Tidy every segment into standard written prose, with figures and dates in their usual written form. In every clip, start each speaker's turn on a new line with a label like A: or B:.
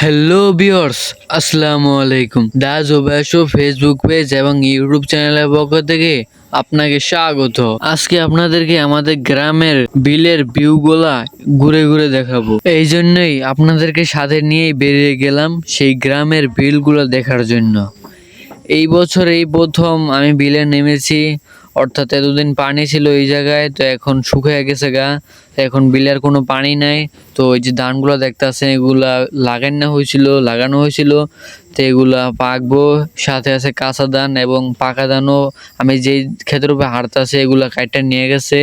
A: Hello viewers, আসসালামু আলাইকুম। দা জুবাই show Facebook page এবং ইউটিউব চ্যানেলের পক্ষ থেকে আপনাকে স্বাগত। আজকে আপনাদেরকে আমাদের গ্রামের বিলের ভিউগুলা ঘুরে ঘুরে দেখাবো। এই জন্যই আপনাদেরকে সাথে নিয়েই বেরিয়ে গেলাম সেই গ্রামের বিলগুলো দেখার জন্য। এই বছর এই প্রথম আমি বিলে নেমেছি, অর্থাৎ এতদিন পানি ছিল এই জায়গায়, তো এখন শুকিয়ে গেছে গা। তো এখন বিলের কোনো পানি নাই। তো এই যে ধানগুলো দেখতেছেন এগুলা লাগানো হয়েছিল, তো এগুলা পাকবো। সাথে আছে কাঁচা ধান এবং পাকা ধানও। আমি যেই ক্ষেতের উপরে হাঁটতেছে এগুলা কাইটটা নিয়ে গেছে।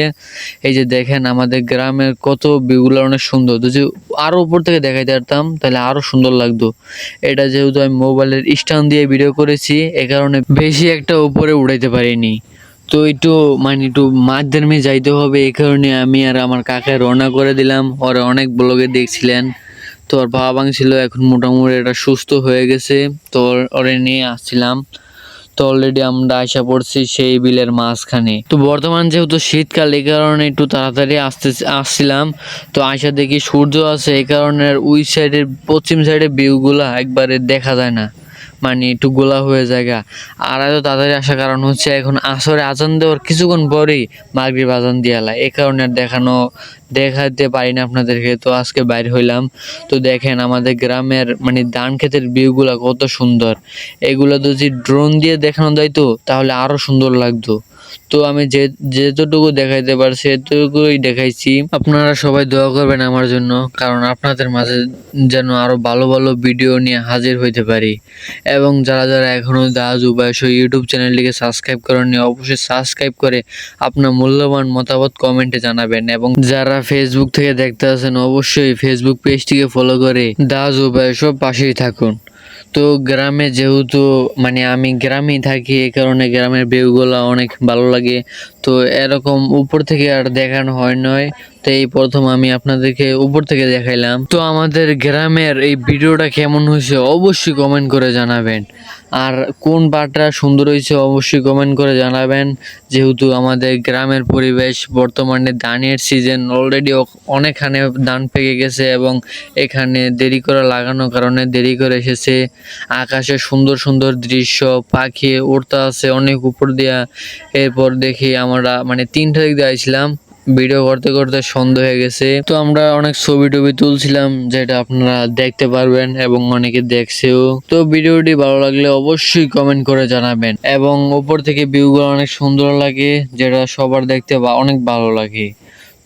A: এই যে দেখেন আমাদের গ্রামের কত ভিউগুলো অনেক সুন্দর। যদি আরো উপর থেকে দেখাইতে পারতাম তাহলে আরো সুন্দর লাগতো। এটা যেহেতু আমি মোবাইলের স্ট্যান্ড দিয়ে ভিডিও করেছি, এ কারণে বেশি একটা উপরে উঠাইতে পারিনি। তো একটু মাঝধামে যাইতে হবে, এই কারণে আমি আর আমার কাকা রওনা করে দিলাম। ওরা অনেক ব্লগে দেখছিলেন, তো ওর পা ভাঙছিল, এখন মোটামুটি এটা সুস্থ হয়ে গেছে। তো ওরে নিয়ে আসছিলাম। তো অলরেডি আমরা আশা পড়ছি সেই বিলের মাঝখানে। তো বর্তমান যেহেতু শীতকাল, এই কারণে একটু তাড়াতাড়ি আসছিলাম। তো আশা দেখি সূর্য আছে, এই কারণে ওই সাইডের পশ্চিম সাইডের ভিউগুলা একবারে দেখা যায় না, মানে একটু গোলা হয়ে জায়গা। আর এত তাড়াতাড়ি আসার কারণ হচ্ছে এখন আসরে আজান দেওয়ার কিছুক্ষণ পরেই মাগরিব আজান দিয়ালা, এই কারণে আর দেখাতে পারি না আপনাদেরকে। তো আজকে বাইর হইলাম। তো দেখেন আমাদের গ্রামের মানে ধান ক্ষেতের ভিউগুলা কত সুন্দর। এগুলো তো যদি ড্রোন দিয়ে দেখানো যাইতো তাহলে আরো সুন্দর লাগতো। তো আমি যেতটুকু দেখাইতে পারছি এতটুকুই দেখাইছি। আপনারা সবাই দোয়া করবেন আমার জন্য, কারণ আপনাদের মাঝে যেন আরো ভালো ভালো ভিডিও নিয়ে হাজির হইতে পারি। এবং যারা যারা এখনো দা জুবাই শো ইউটিউব চ্যানেলটিকে সাবস্ক্রাইব করেননি, অবশ্যই সাবস্ক্রাইব করে আপনার মূল্যবান মতামত কমেন্টে জানাবেন। এবং যারা ফেসবুক থেকে দেখতে আছেন অবশ্যই ফেসবুক পেজটিকে ফলো করে দা জুবাই শো পাশেই থাকুন। তো গ্রামে যেহেতু মানে আমি গ্রামেই থাকি, এই কারণে গ্রামের ভিউগুলো অনেক ভালো লাগে। তো এরকম উপর থেকে আর দেখানো হয় নয়, তো এই প্রথম আমি আপনাদেরকে উপর থেকে দেখাইলাম। তো আমাদের গ্রামের এই ভিডিওটা কেমন হয়েছে অবশ্যই কমেন্ট করে জানাবেন। আর কোন পার্টটা সুন্দর হয়েছে অবশ্যই কমেন্ট করে জানাবেন। যেহেতু আমাদের গ্রামের পরিবেশ বর্তমানে ধানের সিজন, অলরেডি অনেকখানে ধান পেকে গেছে এবং এখানে দেরি করে লাগানোর কারণে দেরি করে এসেছে। আকাশে সুন্দর সুন্দর দৃশ্য, পাখি উড়তে আছে অনেক উপর দিয়া। এরপর দেখি আমরা মানে 3টা দিক দিয়ে আইছিলাম, ভিডিও করতে করতে সন্ধ্যা হয়ে গেছে। তো আমরা অনেক ছবি টবি তুলছিলাম, যেটা আপনারা দেখতে পারবেন এবং অনেকে দেখছেও। তো ভিডিওটি ভালো লাগলে অবশ্যই কমেন্ট করে জানাবেন। এবং উপর থেকে ভিউগুলো অনেক সুন্দর লাগে, যেটা সবার দেখতে অনেক ভালো লাগে।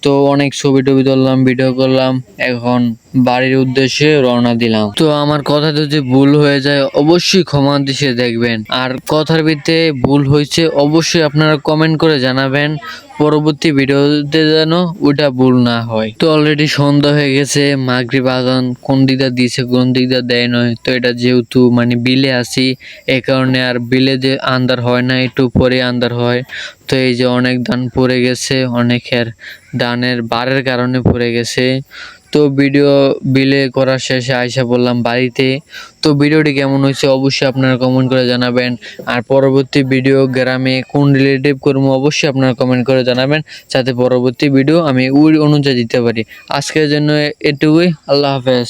A: তো অনেক ছবি টবি তুললাম, ভিডিও করলাম, এখন বাড়ির উদ্দেশ্যে রওনা দিলাম। তো আমার কথা যদি ভুল হয়ে যায় অবশ্যই ক্ষমা দৃষ্টিতে দেখবেন। আর কথার ভিতরে ভুল হয়েছে অবশ্যই আপনারা কমেন্ট করে জানাবেন, পরবর্তী ভিডিওতে যেন ওইটা ভুল না হয়। তো অলরেডি সন্ধ্যা হয়ে গেছে, মাগরিব আজান কোন দিকটা দিয়েছে কোন দিকটা দেয় নয়। তো এটা যেহেতু মানে বিলে আছি, এই কারণে আর বিলে যে আন্দার হয় না, একটু পরে আন্দার হয়। তো এই যে অনেক ধান পড়ে গেছে, অনেকের ধানের বারের কারণে পড়ে গেছে। তো ভিডিও বিলে করার শেষে আইসা বললাম বাড়িতে। তো ভিডিওটি কেমন হয়েছে অবশ্যই আপনারা কমেন্ট করে জানাবেন। আর পরবর্তী ভিডিও গ্রামে কোন রিলেটিভ করবো অবশ্যই আপনারা কমেন্ট করে জানাবেন, যাতে পরবর্তী ভিডিও আমি ওই অনুযায়ী দিতে পারি। আজকের জন্য এটুকুই, আল্লাহ হাফেজ।